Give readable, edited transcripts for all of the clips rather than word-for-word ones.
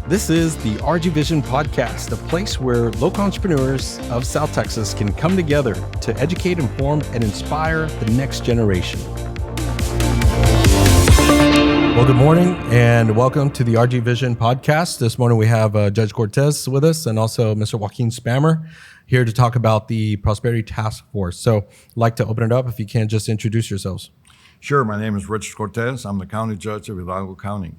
This is the RGVision podcast, a place where local entrepreneurs of South Texas can come together to educate, inform, and inspire the next generation. Well, good morning and welcome to the RGVision podcast. This morning we have Judge Cortez with us and also Mr. Joaquin Spammer here to talk about the Prosperity Task Force. So I'd like to open it up if you can just introduce yourselves. Sure. My name is Richard Cortez. I'm the county judge of Hidalgo County.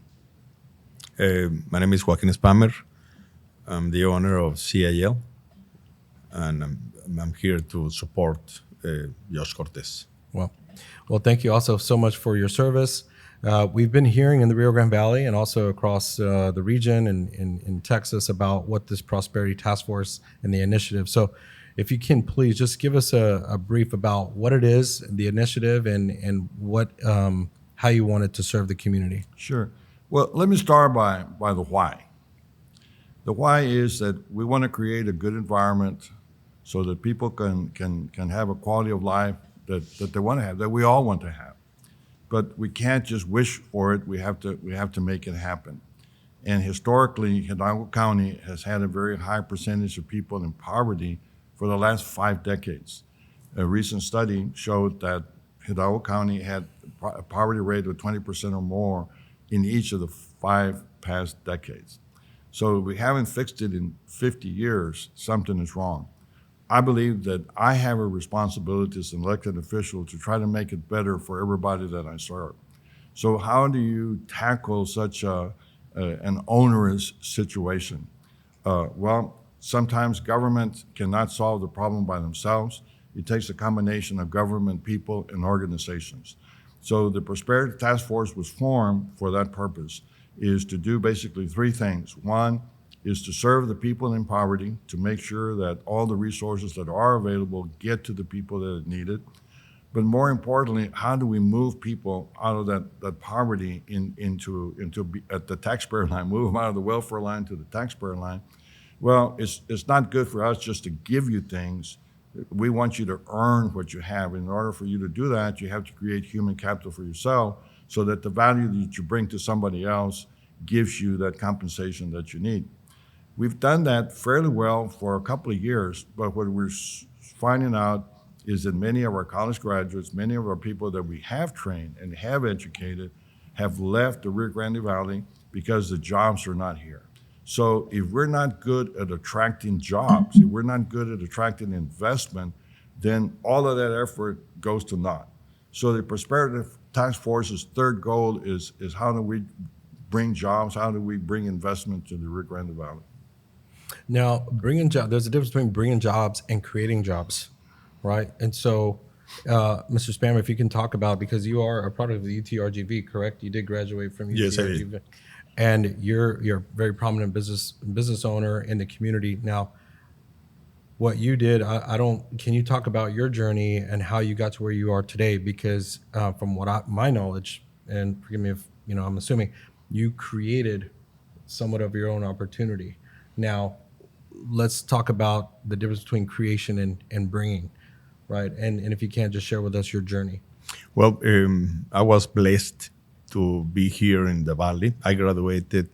My name is Joaquin Spammer. I'm the owner of CIL, and I'm here to support Judge Cortez. Well, thank you also so much for your service. We've been hearing in the Rio Grande Valley and also across the region and in Texas about what this Prosperity Task Force and the initiative. So if you can please just give us a brief about what it is, the initiative, and what how you want it to serve the community. Sure. Well, let me start by the why. The why is that we want to create a good environment so that people can have a quality of life that they want to have, that we all want to have. But we can't just wish for it. We have to make it happen. And historically, Hidalgo County has had a very high percentage of people in poverty for the last 5 decades. A recent study showed that Hidalgo County had a poverty rate of 20% or more in each of the 5 past decades. So if we haven't fixed it in 50 years, something is wrong. I believe that I have a responsibility as an elected official to try to make it better for everybody that I serve. So how do you tackle such an onerous situation? Well, sometimes government cannot solve the problem by themselves. It takes a combination of government, people, and organizations. So the Prosperity Task Force was formed for that purpose, is to do basically 3 things. One is to serve the people in poverty, to make sure that all the resources that are available get to the people that need it. But more importantly, how do we move people out of that poverty into at the taxpayer line, move them out of the welfare line to the taxpayer line? Well, it's not good for us just to give you things. We want you to earn what you have. In order for you to do that, you have to create human capital for yourself so that the value that you bring to somebody else gives you that compensation that you need. We've done that fairly well for a couple of years, but what we're finding out is that many of our college graduates, many of our people that we have trained and have educated have left the Rio Grande Valley because the jobs are not here. So if we're not good at attracting jobs, if we're not good at attracting investment, then all of that effort goes to naught. So the Prosperity Task Force's 3rd goal is how do we bring jobs, how do we bring investment to the Rio Grande Valley? Now, there's a difference between bringing jobs and creating jobs, right? And so, Mr. Spammer, if you can talk about, because you are a product of the UTRGV, correct? You did graduate from UTRGV. Yes, I did. And you're a very prominent business owner in the community. Now, what you did, can you talk about your journey and how you got to where you are today? Because from my knowledge, and forgive me if I'm assuming, you created somewhat of your own opportunity. Now, let's talk about the difference between creation and bringing, right? And if you can, just share with us your journey. Well, I was blessed to be here in the Valley. I graduated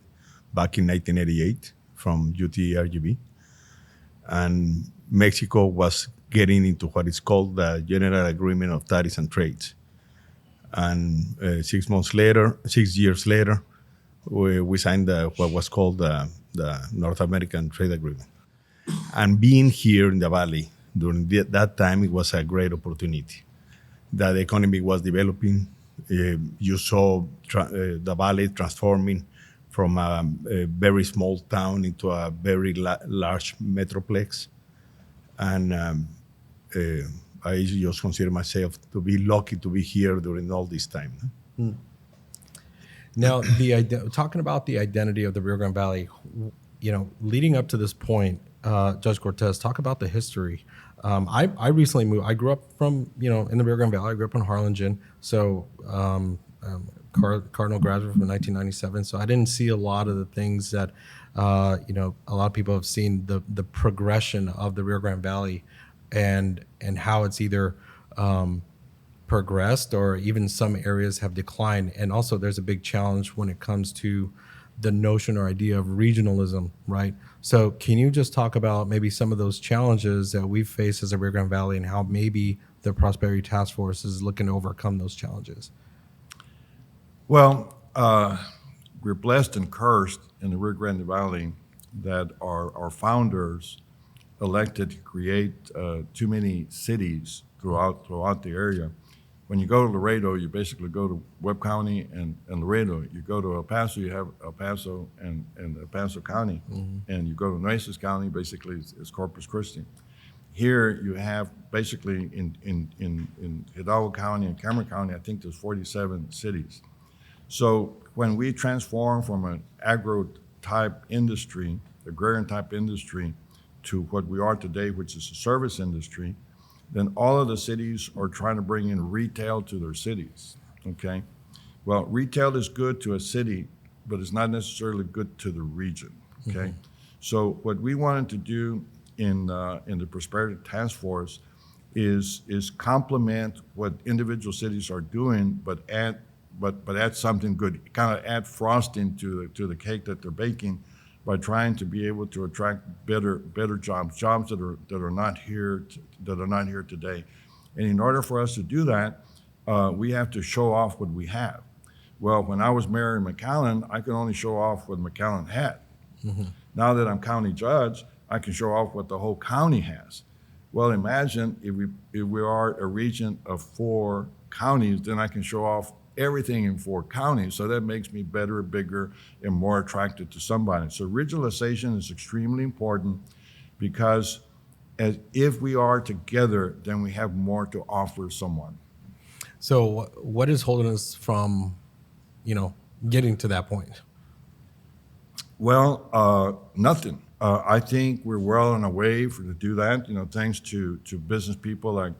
back in 1988 from UTRGV, and Mexico was getting into what is called the General Agreement of Tariffs and Trades. And 6 years later, we signed what was called the North American Trade Agreement. And being here in the Valley during that time, it was a great opportunity. The economy was developing. You saw the Valley transforming from a very small town into a very large metroplex. And I just consider myself to be lucky to be here during all this time. Now, talking about the identity of the Rio Grande Valley, leading up to this point, Judge Cortez, talk about the history. I recently moved. I grew up from, in the Rio Grande Valley. I grew up in Harlingen. So Cardinal graduate from 1997. So I didn't see a lot of the things that, a lot of people have seen, the progression of the Rio Grande Valley and how it's either progressed or even some areas have declined. And also there's a big challenge when it comes to the notion or idea of regionalism, right? So can you just talk about maybe some of those challenges that we've faced as a Rio Grande Valley and how maybe the Prosperity Task Force is looking to overcome those challenges? Well, we're blessed and cursed in the Rio Grande Valley that our founders elected to create too many cities throughout the area. When you go to Laredo, you basically go to Webb County and Laredo. You go to El Paso, you have El Paso and El Paso County. And you go to Nueces County, basically it's Corpus Christi. Here you have basically in Hidalgo County and Cameron County, I think there's 47 cities. So when we transform from an agro-type industry, agrarian-type industry, to what we are today, which is a service industry, then all of the cities are trying to bring in retail to their cities, okay? Well, retail is good to a city, but it's not necessarily good to the region, okay? So what we wanted to do in the Prosperity Task Force is complement what individual cities are doing, but add something good, kind of add frosting to the cake that they're baking by trying to be able to attract better jobs that are not here today. And in order for us to do that, we have to show off what we have. Well, when I was mayor in McAllen, I could only show off what McAllen had. Now that I'm county judge, I can show off what the whole county has. Well, imagine if we are a region of 4 counties, then I can show off everything in 4 counties. So that makes me better, bigger, and more attractive to somebody. So regionalization is extremely important because if we are together, then we have more to offer someone. So what is holding us from, getting to that point? Well, nothing. I think we're well on our way to do that. Thanks to business people like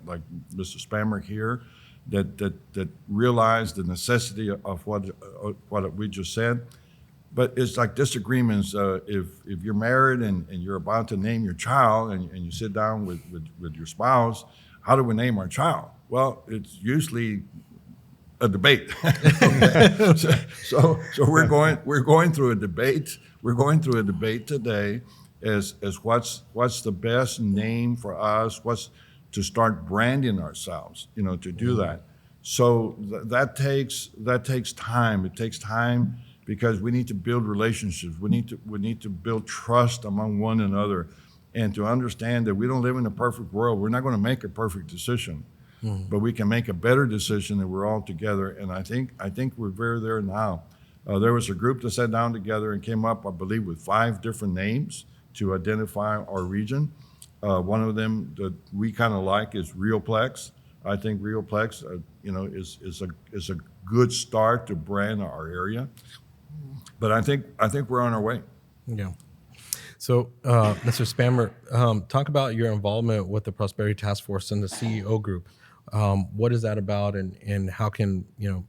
Mr. Spammer here, that realize the necessity of what we just said. But it's like disagreements. If you're married and you're about to name your child and you sit down with your spouse, how do we name our child? Well, it's usually a debate. so we're going through a debate. We're going through a debate today as what's the best name for us, what's to start branding ourselves, to do that. So that takes time. It takes time because we need to build relationships. We need to build trust among one another, and to understand that we don't live in a perfect world. We're not going to make a perfect decision, but we can make a better decision if we're all together. And I think we're very there now. There was a group that sat down together and came up, I believe, with 5 different names to identify our region. One of them that we kind of like is Rioplex. I think Rioplex, is a good start to brand our area. But I think we're on our way. Yeah. So, Mr. Spammer, talk about your involvement with the Prosperity Task Force and the CEO group. What is that about, and how can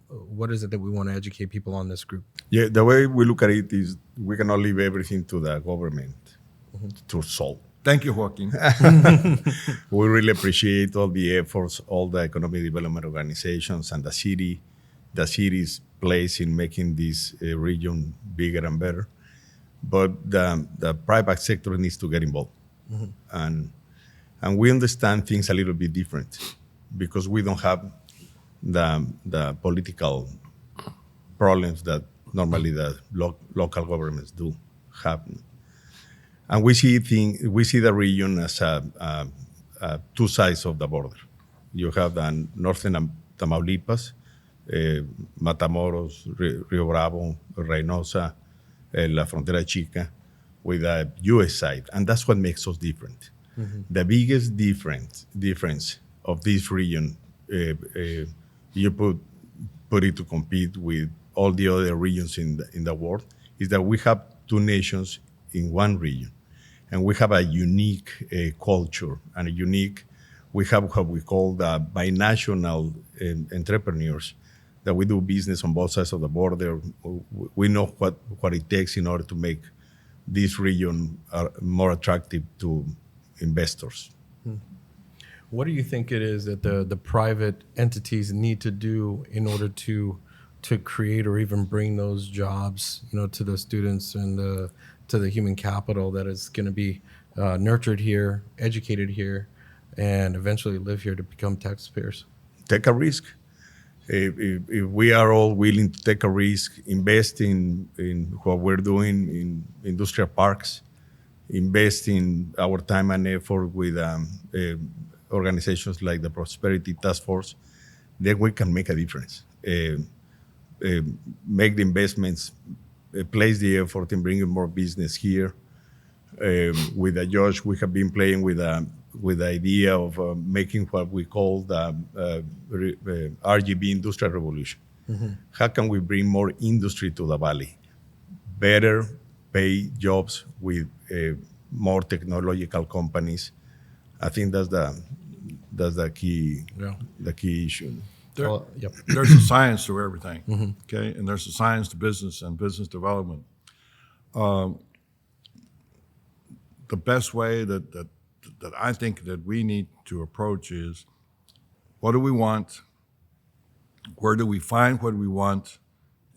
what is it that we want to educate people on this group? Yeah, the way we look at it is we cannot leave everything to the government to solve. Thank you, Joaquin. We really appreciate all the efforts, all the economic development organizations and the city's place in making this region bigger and better. But the private sector needs to get involved. And we understand things a little bit different because we don't have the political problems that normally the local governments do have. And we see the region as 2 sides of the border. You have the northern Tamaulipas, Matamoros, Rio Bravo, Reynosa, La Frontera Chica, with the U.S. side, and that's what makes us different. The biggest difference of this region, you put it to compete with all the other regions in the world, is that we have 2 nations in one region, and we have a unique culture and we have what we call the binational entrepreneurs, that we do business on both sides of the border. We know what it takes in order to make this region more attractive to investors. What do you think it is that the private entities need to do in order to to create or even bring those jobs, to the students and to the human capital that is going to be nurtured here, educated here, and eventually live here to become taxpayers. Take a risk. If we are all willing to take a risk, invest in what we're doing in industrial parks, invest in our time and effort with organizations like the Prosperity Task Force, then we can make a difference. Make the investments, place the effort in bringing more business here. With Josh, we have been playing with the idea of making what we call the RGV Industrial Revolution. Mm-hmm. How can we bring more industry to the Valley? Better pay jobs with more technological companies. I think that's the key the key issue. There's a science to everything, okay? And there's a science to business and business development. The best way that I think that we need to approach is, what do we want? Where do we find what we want?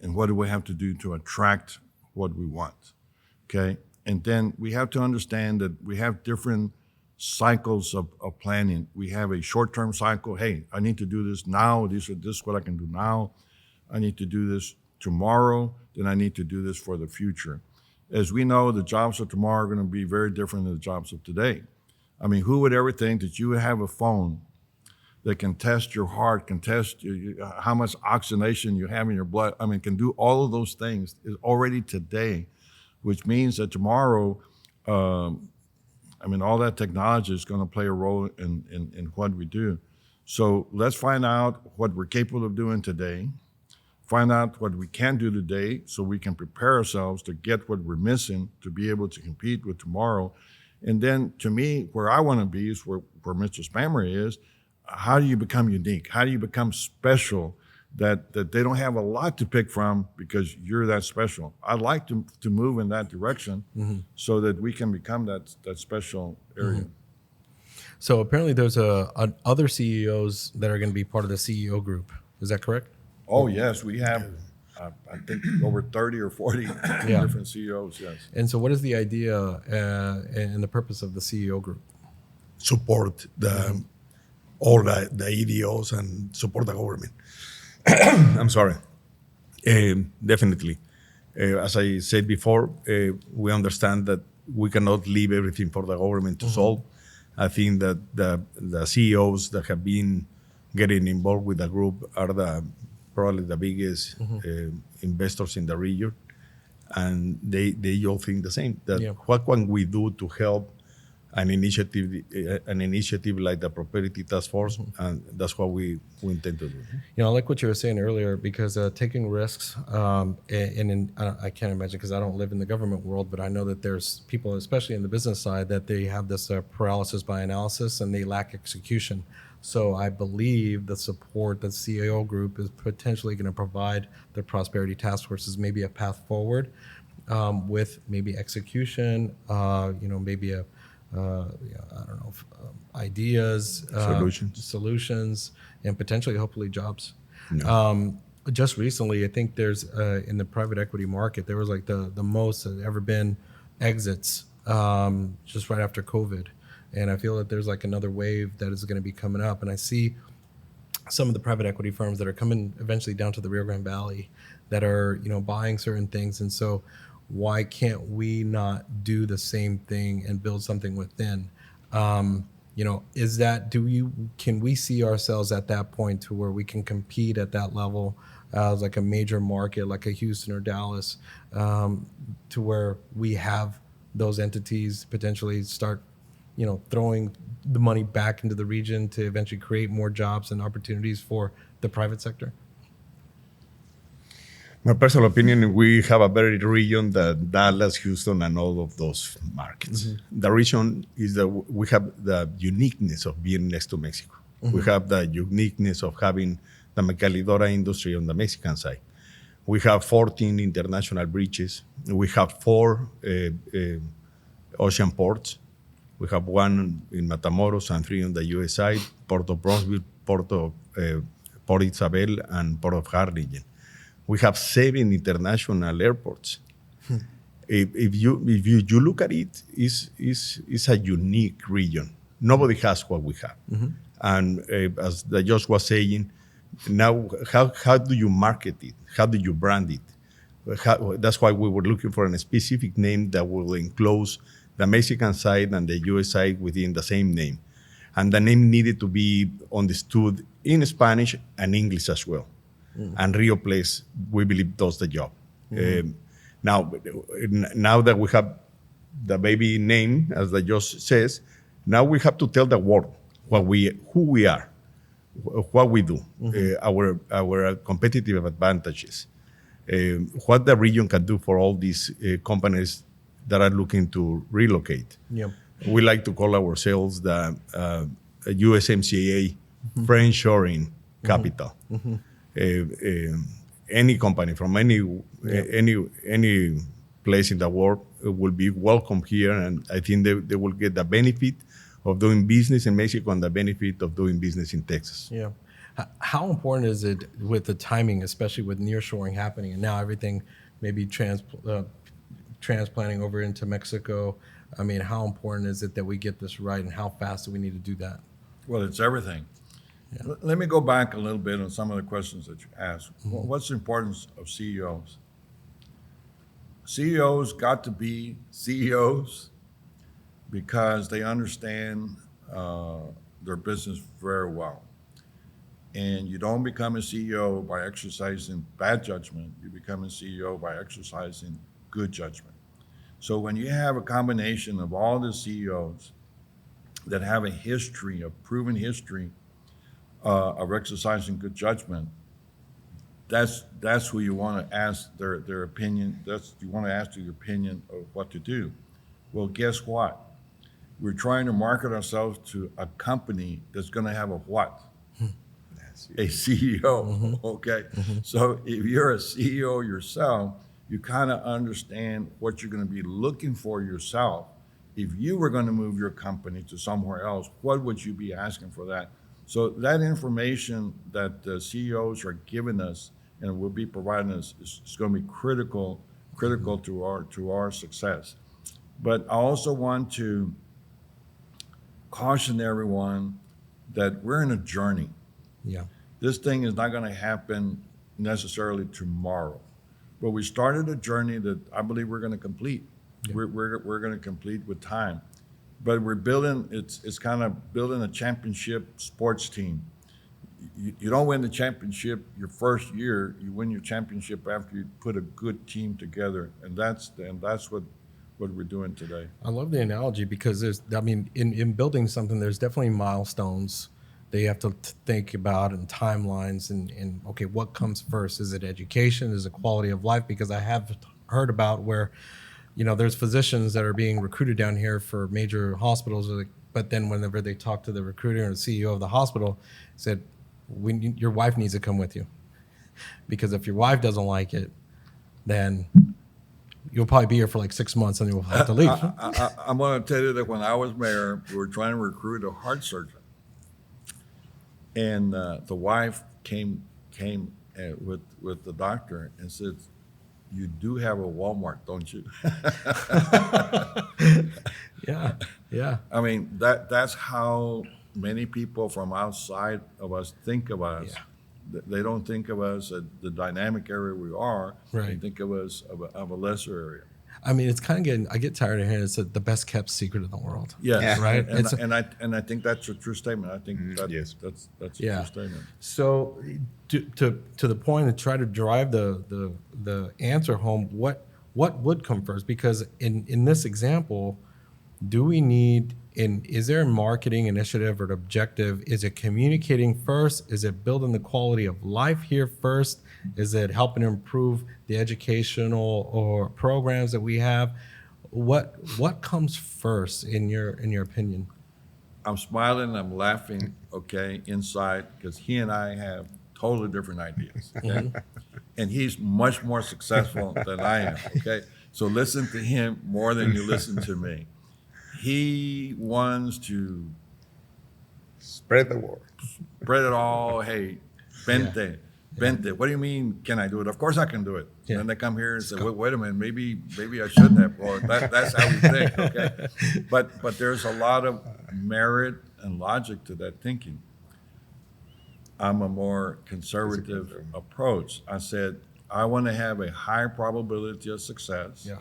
And what do we have to do to attract what we want? Okay? And then we have to understand that we have different cycles of planning. We have a short-term cycle. Hey, I need to do this now. This is what I can do now. I need to do this tomorrow. Then I need to do this for the future. As we know, the jobs of tomorrow are going to be very different than the jobs of today. I mean, who would ever think that you would have a phone that can test your heart, can test how much oxygenation you have in your blood? I mean, can do all of those things already today, which means that tomorrow, all that technology is going to play a role in what we do. So let's find out what we're capable of doing today, find out what we can do today so we can prepare ourselves to get what we're missing to be able to compete with tomorrow. And then, to me, where I want to be is where Mr. Spammer is. How do you become unique? How do you become special that they don't have a lot to pick from because you're that special? I'd like to move in that direction so that we can become that special area. So apparently there's other CEOs that are going to be part of the CEO group. Is that correct? Oh, yes. We have, I think, over 30 or 40 different CEOs, yes. And so what is the idea and the purpose of the CEO group? Support all the EDOs and support the government. I'm sorry. Definitely. As I said before, we understand that we cannot leave everything for the government to solve. I think that the CEOs that have been getting involved with the group are probably the biggest investors in the region, and they all think the same. That what can we do to help an initiative like the Prosperity Task Force, and that's what we intend to do. I like what you were saying earlier, because taking risks, and I can't imagine, because I don't live in the government world, but I know that there's people, especially in the business side, that they have this paralysis by analysis and they lack execution. So I believe the support that CEO group is potentially going to provide the Prosperity Task Force is maybe a path forward with maybe execution, maybe ideas, solutions, and potentially, hopefully, jobs. Just recently, I think there's in the private equity market, there was like the most that ever been exits just right after COVID. And I feel that there's like another wave that is going to be coming up. And I see some of the private equity firms that are coming eventually down to the Rio Grande Valley that are, buying certain things. And so why can't we not do the same thing and build something within? Can we see ourselves at that point to where we can compete at that level as like a major market, like a Houston or Dallas, to where we have those entities potentially start, throwing the money back into the region to eventually create more jobs and opportunities for the private sector? My personal opinion, we have a better region than Dallas, Houston, and all of those markets. The reason is that we have the uniqueness of being next to Mexico. We have the uniqueness of having the maquiladora industry on the Mexican side. We have 14 international bridges. We have 4 ocean ports. We have 1 in Matamoros and 3 on the US side, Port of Bronzeville, Port Isabel, and Port of Harlingen. We have 7 international airports. If you look at it, it's a unique region. Nobody has what we have. And as the Josh was saying, now how do you market it? How do you brand it? That's why we were looking for a specific name that will enclose the Mexican side and the US side within the same name. And the name needed to be understood in Spanish and English as well. And Rio Place, we believe, does the job. Now that we have the baby name, as the Josh says, now we have to tell the world who we are, what we do, our competitive advantages, what the region can do for all these companies that are looking to relocate. Yeah. We like to call ourselves the USMCA friendshoring capital. Any company from any place in the world will be welcome here, and I think they will get the benefit of doing business in Mexico and the benefit of doing business in Texas. Yeah. How important is it with the timing, especially with nearshoring happening, and now everything maybe transplanting over into Mexico? I mean, how important is it that we get this right, and how fast do we need to do that? Well, it's everything. Yeah. Let me go back a little bit on some of the questions that you asked. What's the importance of CEOs? CEOs got to be CEOs because they understand their business very well. And you don't become a CEO by exercising bad judgment. You become a CEO by exercising good judgment. So when you have a combination of all the CEOs that have a history, a proven history of exercising good judgment, that's who you want to ask their opinion. You want to ask their opinion of what to do. Well, guess what? We're trying to market ourselves to a company that's going to have a what? A CEO, okay? So if you're a CEO yourself, you kind of understand what you're going to be looking for yourself. If you were going to move your company to somewhere else, what would you be asking for that? So that information that the CEOs are giving us and will be providing us is going to be critical to our success. But I also want to caution everyone that we're in a journey. Yeah. This thing is not going to happen necessarily tomorrow, but we started a journey that I believe we're going to complete. Yeah. We're going to complete with time, but we're building. It's kind of building a championship sports team. You don't win the championship your first year. You win your championship after you put a good team together, and that's what we're doing today. I love the analogy because in building something, there's definitely milestones that you have to think about and timelines and okay, what comes first? Is it education? Is it quality of life? Because I have heard about where, there's physicians that are being recruited down here for major hospitals, but then whenever they talk to the recruiter and the CEO of the hospital, said, your wife needs to come with you. Because if your wife doesn't like it, then you'll probably be here for like 6 months and you'll have to leave. I'm going to tell you that when I was mayor, we were trying to recruit a heart surgeon. And the wife came with the doctor and said, "You do have a Walmart, don't you?" Yeah. I mean, that's how many people from outside of us think of us. Yeah. They don't think of us at the dynamic area we are. Right. They think of us of a lesser area. I mean, it's kind of I get tired of hearing it's the best kept secret in the world. Yes. Right. And I think that's a true statement. I think that's a true statement. So to the point and try to drive the answer home, what would come first? Because in this example, do we need is there a marketing initiative or an objective? Is it communicating first? Is it building the quality of life here first? Is it helping improve the educational or programs that we have? What comes first in your opinion? I'm smiling, I'm laughing, okay, inside, because he and I have totally different ideas, okay? And he's much more successful than I am, okay? So listen to him more than you listen to me. He wants to spread the word. Spread it all. Hey, vente. bent it. What do you mean, can I do it? Of course I can do it. Yeah. And then they come here and say, wait a minute, maybe I shouldn't have. Or that's how we think, okay? But there's a lot of merit and logic to that thinking. I'm a more conservative approach. I said, I want to have a high probability of success. Yeah.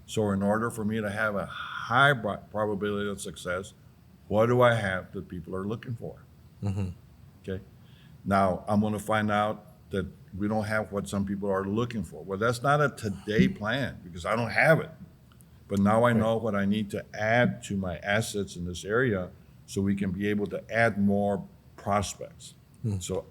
So in order for me to have a high probability of success, what do I have that people are looking for? Okay. Now I'm going to find out that we don't have what some people are looking for. Well, that's not a today plan because I don't have it. But now I know what I need to add to my assets in this area so we can be able to add more prospects. So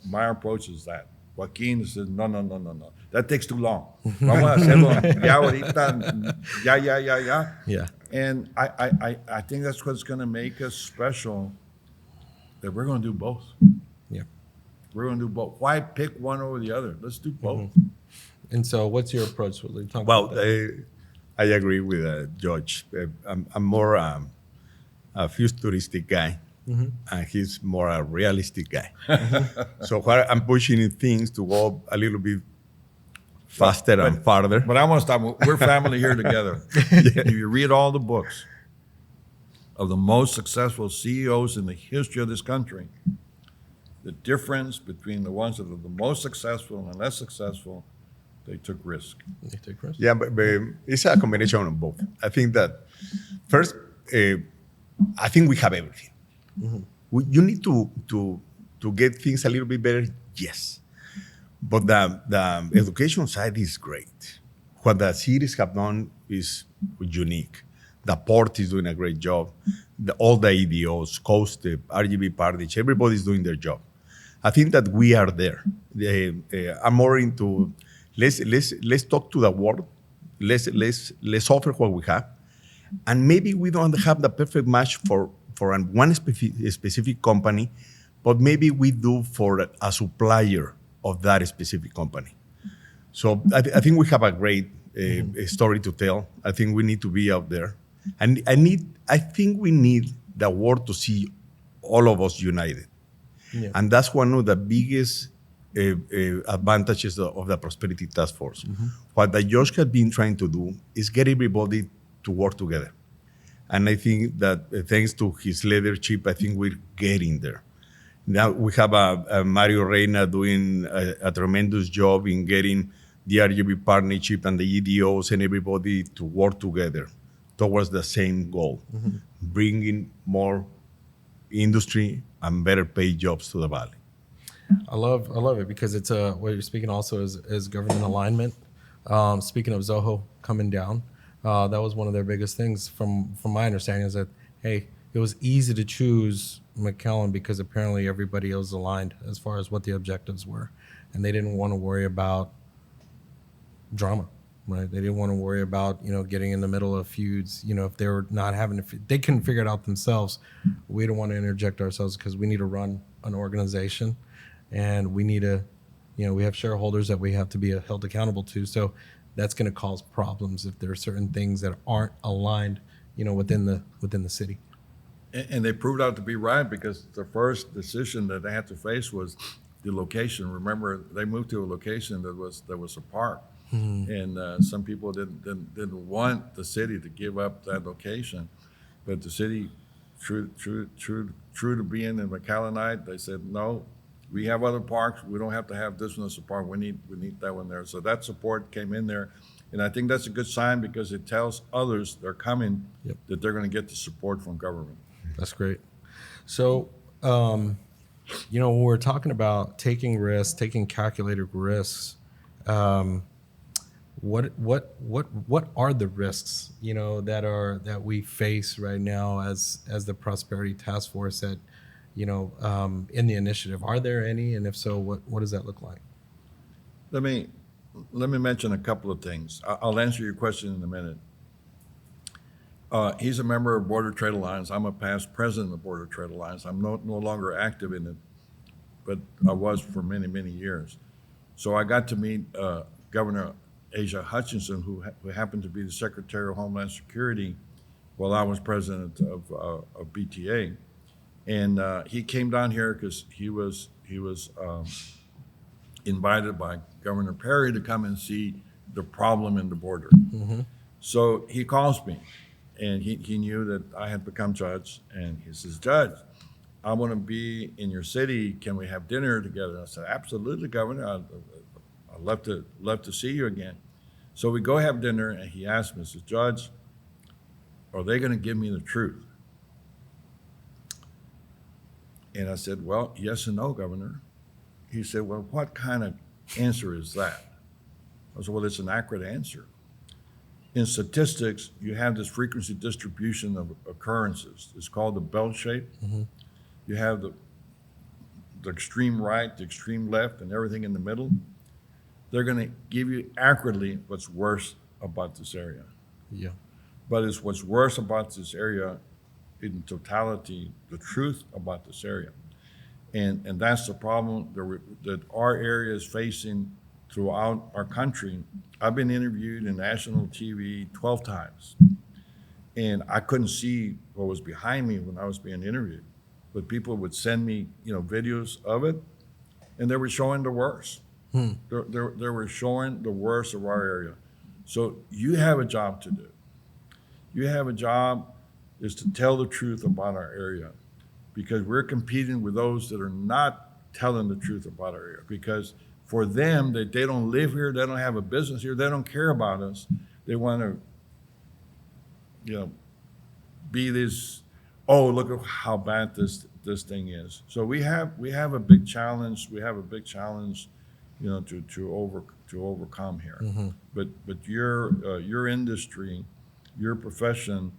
my approach is that. Joaquin says, no. That takes too long. Vamos a hacerlo ya ahorita, ya. Yeah. And I think that's what's going to make us special, that we're going to do both. Yeah. We're going to do both. Why pick one over the other? Let's do both. And so, what's your approach? Talk Well, about that. I agree with George. I'm more a futuristic guy, and he's more a realistic guy. So where I'm pushing things to go a little bit faster and farther. But I want to stop. We're family here together. If you read all the books of the most successful CEOs in the history of this country, the difference between the ones that are the most successful and less successful, they took risk. You take risks? Yeah, but it's a combination of both. I think that first, I think we have everything. You need to get things a little bit better, yes. But the education side is great. What the cities have done is unique. The port is doing a great job. All the EDOs, Coast, RGV Partridge, everybody's doing their job. I think that we are there. I'm more into let's talk to the world. Let's offer what we have, and maybe we don't have the perfect match for one specific company, but maybe we do for a supplier of that specific company. So I think we have a great story to tell. I think we need to be out there, and I think we need the world to see all of us united, and that's one of the biggest advantages of the Prosperity Task Force. What the Josh has been trying to do is get everybody to work together. And I think that thanks to his leadership, I think we're getting there. Now we have a Mario Reina doing a tremendous job in getting the RGV partnership and the EDOs and everybody to work together towards the same goal, bringing more industry and better paid jobs to the Valley. I love it because it's what you're speaking also is government alignment. Speaking of Zoho coming down, that was one of their biggest things from my understanding is that, hey, it was easy to choose McAllen because apparently everybody else aligned as far as what the objectives were. And they didn't want to worry about drama, right? They didn't want to worry about, getting in the middle of feuds. If they were not they couldn't figure it out themselves. We don't want to interject ourselves because we need to run an organization and we need to, we have shareholders that we have to be held accountable to. So that's going to cause problems if there are certain things that aren't aligned, within the city. And they proved out to be right because the first decision that they had to face was the location. Remember, they moved to a location that was a park, and some people didn't want the city to give up that location, but the city, true to being in McAllenite, they said no. We have other parks. We don't have to have this one as a park. We need that one there. So that support came in there, and I think that's a good sign because it tells others they're coming that they're going to get the support from government. That's great. So, when we're talking about taking risks, taking calculated risks, what are the risks that we face right now as the Prosperity Task Force in the initiative? Are there any, and if so, what does that look like? Let me mention a couple of things. I'll answer your question in a minute. He's a member of Border Trade Alliance. I'm a past president of Border Trade Alliance. I'm no longer active in it, but I was for many, many years. So I got to meet Governor Asa Hutchinson, who happened to be the Secretary of Homeland Security while I was president of BTA. And he came down here because he was he was invited by Governor Perry to come and see the problem in the border. So he calls me, and he knew that I had become judge, and he says, Judge, I want to be in your city. Can we have dinner together? I said, absolutely, Governor. I'd love to see you again. So we go have dinner, and he asked me, says, Judge, are they going to give me the truth? And I said, well, yes and no, Governor. He said, well, what kind of answer is that? I said, well, it's an accurate answer. In statistics, you have this frequency distribution of occurrences. It's called the bell shape. You have the extreme right, the extreme left, and everything in the middle. They're going to give you accurately what's worse about this area. Yeah. But it's what's worse about this area in totality, the truth about this area. And that's the problem that our area is facing throughout our country. I've been interviewed in national TV 12 times, and I couldn't see what was behind me when I was being interviewed. But people would send me, videos of it, and they were showing the worst. They were showing the worst of our area. So you have a job to do. You have a job is to tell the truth about our area, because we're competing with those that are not telling the truth about our area. Because for them, they don't live here, they don't have a business here, they don't care about us. They want to, be this, oh, look at how bad this thing is. So we have a big challenge. We have a big challenge, to overcome here. But your industry, your profession,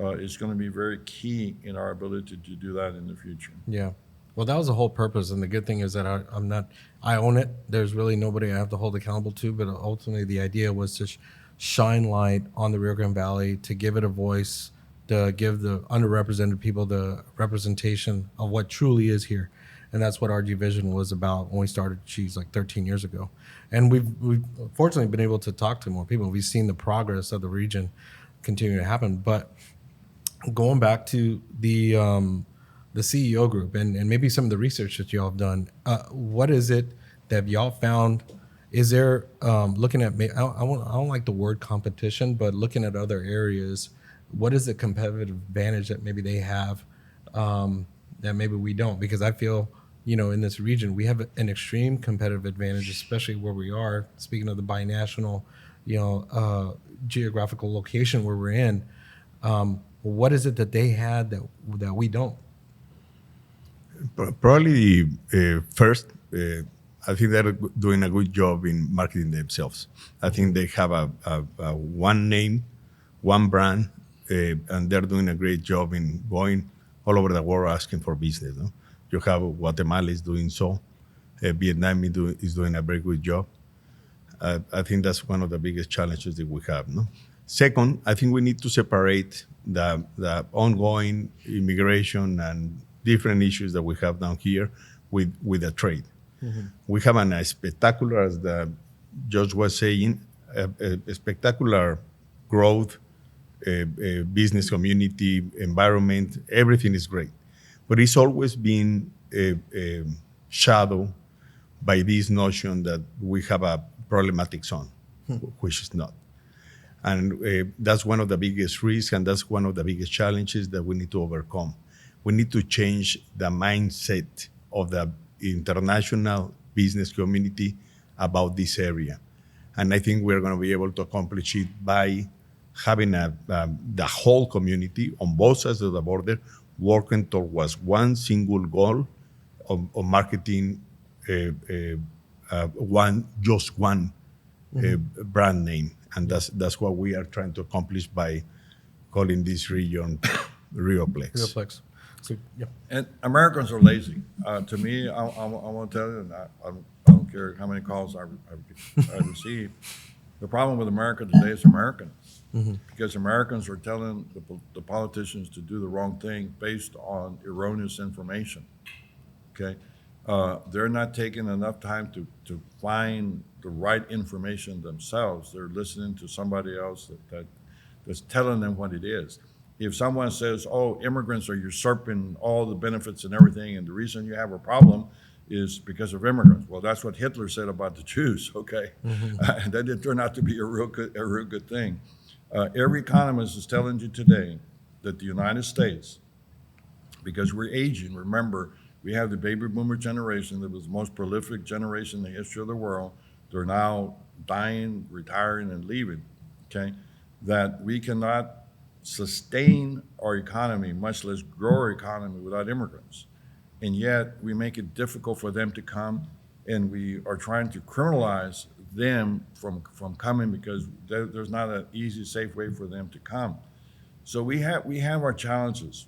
is going to be very key in our ability to do that in the future. Yeah. Well, that was the whole purpose. And the good thing is that I own it. There's really nobody I have to hold accountable to. But ultimately, the idea was to shine light on the Rio Grande Valley, to give it a voice, to give the underrepresented people the representation of what truly is here. And that's what RGVision was about when we started Cheese like 13 years ago. And we've fortunately been able to talk to more people. We've seen the progress of the region continue to happen. But going back to the CEO group and maybe some of the research that y'all have done, what is it that y'all found? Is there looking at, I don't like the word competition, but looking at other areas, what is the competitive advantage that maybe they have that maybe we don't? Because I feel, in this region, we have an extreme competitive advantage, especially where we are. Speaking of the binational, geographical location where we're in, what is it that they had that we don't? Probably first, I think they're doing a good job in marketing themselves. I think they have a one name, one brand, and they're doing a great job in going all over the world asking for business. No? You have Guatemala is doing so. Vietnam is doing a very good job. I think that's one of the biggest challenges that we have. No? Second, I think we need to separate the ongoing immigration and different issues that we have down here with the trade. We have a spectacular, as the judge was saying, a spectacular growth, business community, environment, everything is great. But it's always been shadowed by this notion that we have a problematic zone, which is not. And that's one of the biggest risks, and that's one of the biggest challenges that we need to overcome. We need to change the mindset of the international business community about this area. And I think we're going to be able to accomplish it by having the whole community on both sides of the border working towards one single goal of marketing one brand name. And that's what we are trying to accomplish by calling this region Rioplex. Rioplex. So, yeah. And Americans are lazy. To me, I want to tell you, and I don't care how many calls I receive. The problem with America today is Americans, because Americans are telling the politicians to do the wrong thing based on erroneous information. Okay, they're not taking enough time to find the right information themselves. They're listening to somebody else that's telling them what it is. If someone says, oh, immigrants are usurping all the benefits and everything, and the reason you have a problem is because of immigrants. Well, that's what Hitler said about the Jews, okay? That didn't turn out to be a real good thing. Every economist is telling you today that the United States, because we're aging, remember, we have the baby boomer generation that was the most prolific generation in the history of the world. They're now dying, retiring, and leaving, okay? That we cannot sustain our economy, much less grow our economy without immigrants. And yet we make it difficult for them to come, and we are trying to criminalize them from coming because there's not an easy, safe way for them to come. So we have our challenges,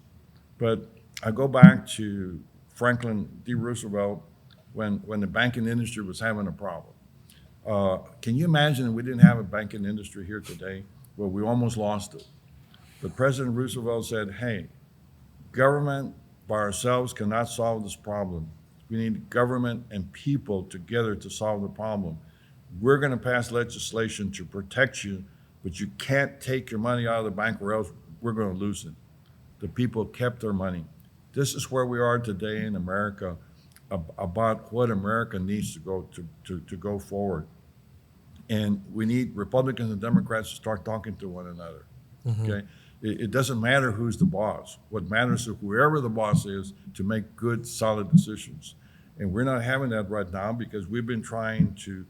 but I go back to Franklin D. Roosevelt when the banking industry was having a problem. Can you imagine if we didn't have a banking industry here today? Well, we almost lost it. But President Roosevelt said, hey, government by ourselves cannot solve this problem. We need government and people together to solve the problem. We're going to pass legislation to protect you, but you can't take your money out of the bank or else we're going to lose it. The people kept their money. This is where we are today in America about what America needs to go forward. And we need Republicans and Democrats to start talking to one another, okay? It doesn't matter who's the boss. What matters is whoever the boss is to make good, solid decisions. And we're not having that right now because we've been trying to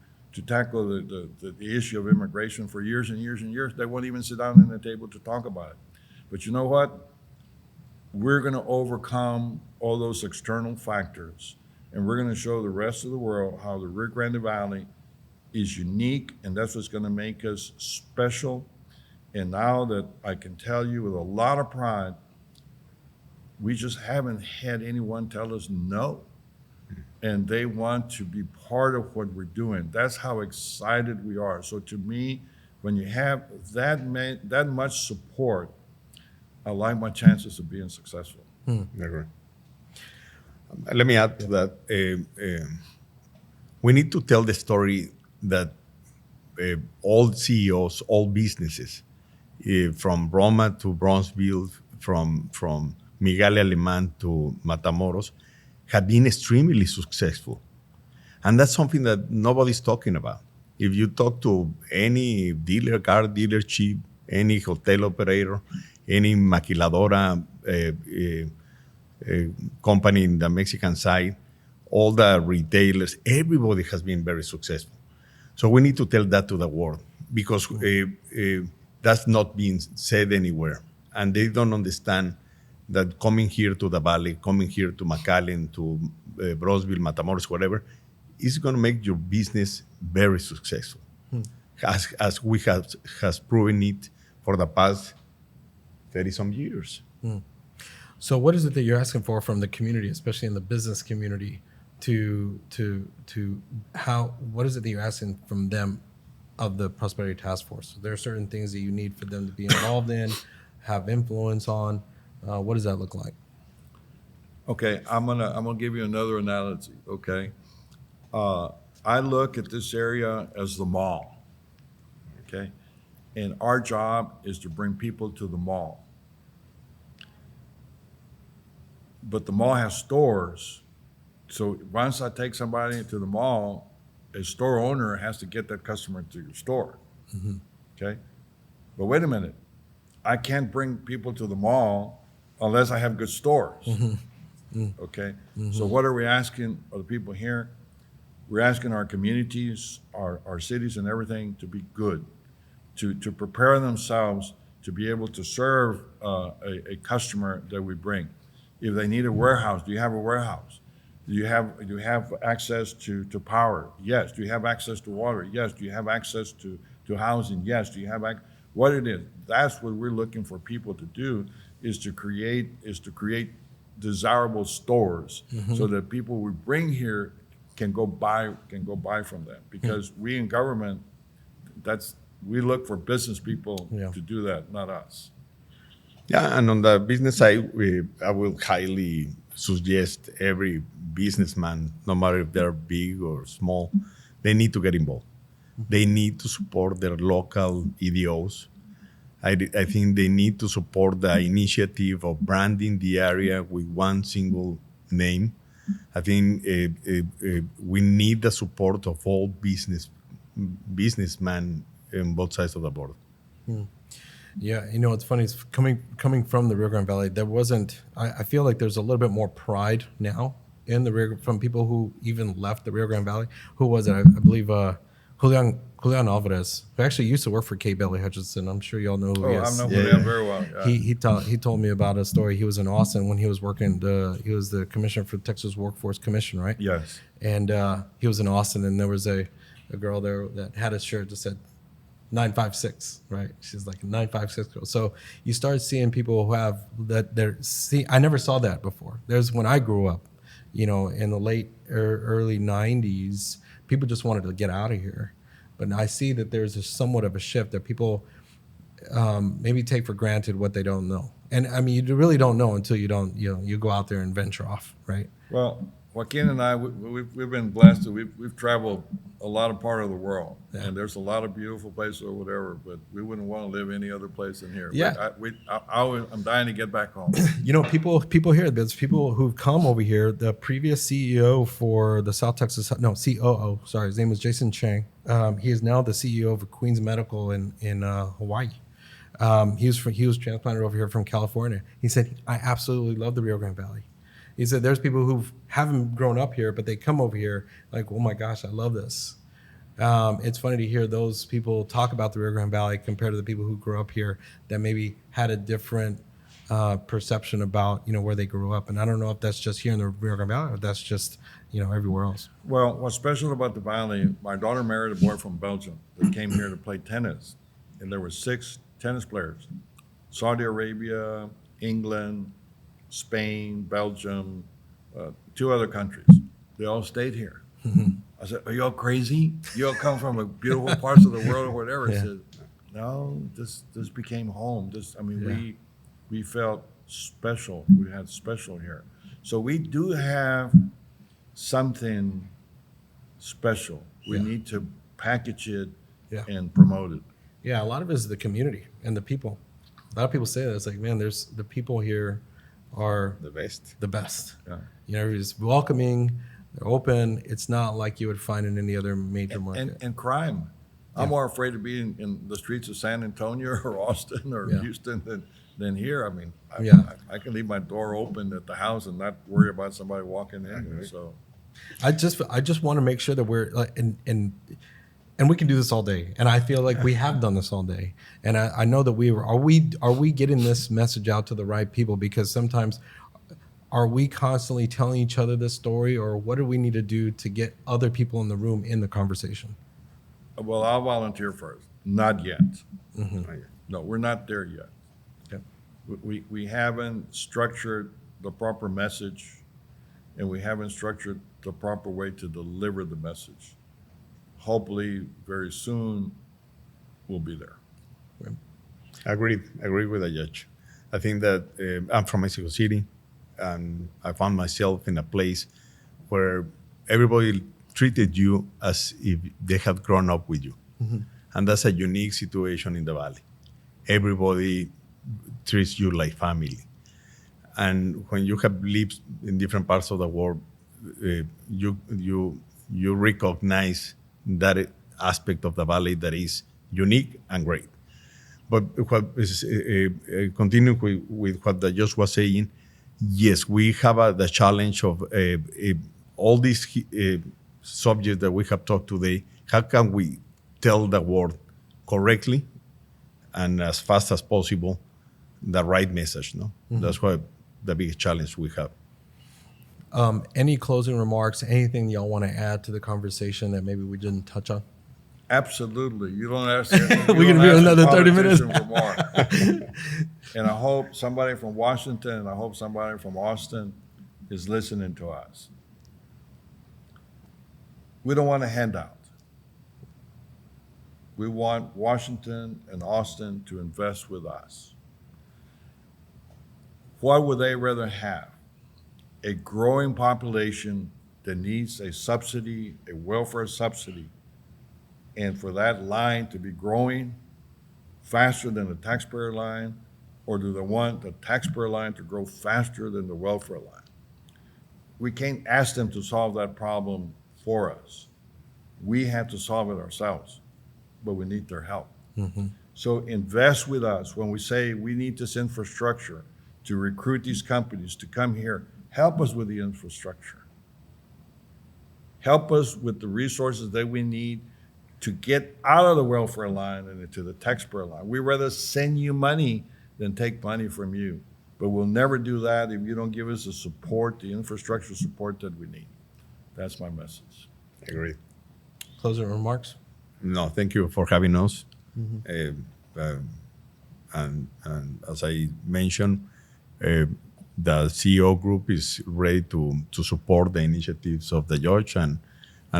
tackle the issue of immigration for years and years and years. They won't even sit down at the table to talk about it. But you know what? We're going to overcome all those external factors, and we're going to show the rest of the world how the Rio Grande Valley is unique, and that's what's going to make us special. And now that I can tell you with a lot of pride, we just haven't had anyone tell us no. And they want to be part of what we're doing. That's how excited we are. So to me, when you have that much support, I like my chances of being successful. Agree. Let me add to that. We need to tell the story that all CEOs, all businesses, from Roma to Bronzeville, from Miguel Alemán to Matamoros, have been extremely successful. And that's something that nobody's talking about. If you talk to any dealer, car dealership, any hotel operator, any maquiladora company in the Mexican side, all the retailers, everybody has been very successful. So we need to tell that to the world because that's not being said anywhere. And they don't understand that coming here to the Valley, coming here to McAllen, to Brosville, Matamoros, whatever, is going to make your business very successful, as we has proven it for the past 30-some years. So what is it that you're asking for from the community, especially in the business community, what is it that you're asking from them of the Prosperity Task Force? There are certain things that you need for them to be involved in, have influence on. What does that look like? Okay, I'm gonna give you another analogy. Okay, I look at this area as the mall. Okay, and our job is to bring people to the mall. But the mall has stores, so once I take somebody to the mall, a store owner has to get that customer to your store. Okay, but wait a minute, I can't bring people to the mall unless I have good stores. Okay, so what are we asking of the people here? We're asking our communities, our cities and everything to be good, to prepare themselves to be able to serve a customer that we bring. If they need a warehouse, do you have a warehouse? Do you have access to power? Yes. Do you have access to water? Yes. Do you have access to housing? Yes. Do you have what it is? That's what we're looking for people to do, is to create desirable stores so that people we bring here can go buy from them. Because we in government, we look for business people to do that, not us. Yeah, and on the business side, I will highly suggest every businessman, no matter if they're big or small, they need to get involved. They need to support their local EDOs. I think they need to support the initiative of branding the area with one single name I think we need the support of all businessmen on both sides of the border. Yeah, you know, it's funny. It's coming from the Rio Grande Valley, there wasn't. I feel like there's a little bit more pride now in the Rio from people who even left the Rio Grande Valley. Who was it? I believe Julian Alvarez, who actually used to work for K. Bailey Hutchinson. I'm sure y'all know who he Oh, I is. know Yeah, Julian yeah. very well. Yeah. He told me about a story. He was in Austin when he was working. He was the commissioner for the Texas Workforce Commission, right? Yes. And he was in Austin, and there was a girl there that had a shirt that said 956, right? She's like a 956 girl. So you start seeing people who have that. I never saw that before. There's when I grew up, you know, in the late early 90s, people just wanted to get out of here. But I see that there's somewhat of a shift that people maybe take for granted what they don't know. And I mean, you really don't know until you go out there and venture off, right? Well, Joaquin and I, we've been blessed. We've traveled a lot of part of the world, Yeah. and there's a lot of beautiful places or whatever, but we wouldn't want to live any other place than here. Yeah. I'm dying to get back home. You know, people here. There's people who've come over here. The previous CEO for the South Texas, no COO, sorry, his name was Jason Chang. He is now the CEO of Queens Medical in Hawaii. He was transplanted over here from California. He said, I absolutely love the Rio Grande Valley. He said, there's people who haven't grown up here, but they come over here like, oh my gosh, I love this. It's funny to hear those people talk about the Rio Grande Valley compared to the people who grew up here that maybe had a different perception about, you know, where they grew up. And I don't know if that's just here in the Rio Grande Valley or if that's just, you know, everywhere else. Well, what's special about the valley, my daughter married a boy from Belgium that came here to play tennis, and there were 6 tennis players: Saudi Arabia, England, Spain, Belgium, 2 other countries. They all stayed here. I said, "Are you all crazy? You all come from a beautiful parts of the world or whatever." He Yeah. said, "No, this became home. We felt special. We had special here. So we do have something special. We Yeah. need to package it Yeah. and promote it." Yeah, a lot of it is the community and the people. A lot of people say that. It's like, man, there's the people here are The best. the best. Yeah. You know, everybody's welcoming, they're open. It's not like you would find in any other major market. And crime. I'm more afraid to be in the streets of San Antonio or Austin or Yeah. Houston than here. I mean, Yeah. I can leave my door open at the house and not worry about somebody walking in. So, I just want to make sure that we're like, and we can do this all day. And I feel like we have done this all day. And I know that are we getting this message out to the right people? Because sometimes are we constantly telling each other this story, or what do we need to do to get other people in the room in the conversation? well, I'll volunteer first. Not yet. No, we're not there yet. Okay. We haven't structured the proper message, and we haven't structured the proper way to deliver the message. Hopefully, very soon, we'll be there. Agree with the judge. I think that I'm from Mexico City, and I found myself in a place where everybody treated you as if they had grown up with you. And that's a unique situation in the valley. Everybody treats you like family. And when you have lived in different parts of the world, you recognize that aspect of the valley that is unique and great. But what is continuing with what the judge was saying, yes, we have the challenge of all these subjects that we have talked today. How can we tell the world correctly and as fast as possible the right message? No, that's what the biggest challenge we have. Any closing remarks? Anything y'all want to add to the conversation that maybe we didn't touch on? Absolutely. You don't ask. We're gonna be here another 30 minutes. For more. And I hope somebody from Washington and I hope somebody from Austin is listening to us. We don't want a handout. We want Washington and Austin to invest with us. What would they rather have? A growing population that needs a subsidy, a welfare subsidy, and for that line to be growing faster than the taxpayer line, or do they want the taxpayer line to grow faster than the welfare line? we can't ask them to solve that problem for us. We have to solve it ourselves, but we need their help. So invest with us when we say we need this infrastructure to recruit these companies to come here. Help us with the infrastructure. Help us with the resources that we need to get out of the welfare line and into the taxpayer line. We'd rather send you money than take money from you. But we'll never do that if you don't give us the support, the infrastructure support that we need. That's my message. Agreed. Closing remarks? No, thank you for having us. And as I mentioned, the CEO group is ready to support the initiatives of the judge and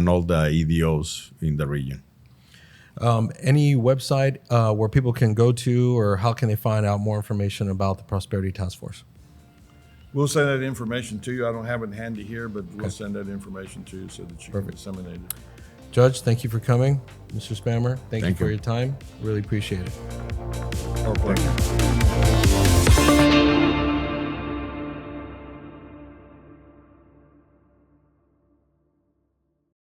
all the EDOs in the region. Any website where people can go to, or how can they find out more information about the Prosperity Task Force? We'll send that information to you. I don't have it handy here, but we'll send that information to you so that you can disseminate it. Judge, thank you for coming. Mr. Spammer, thank you Thank for you. your time. Really appreciate it. Our pleasure.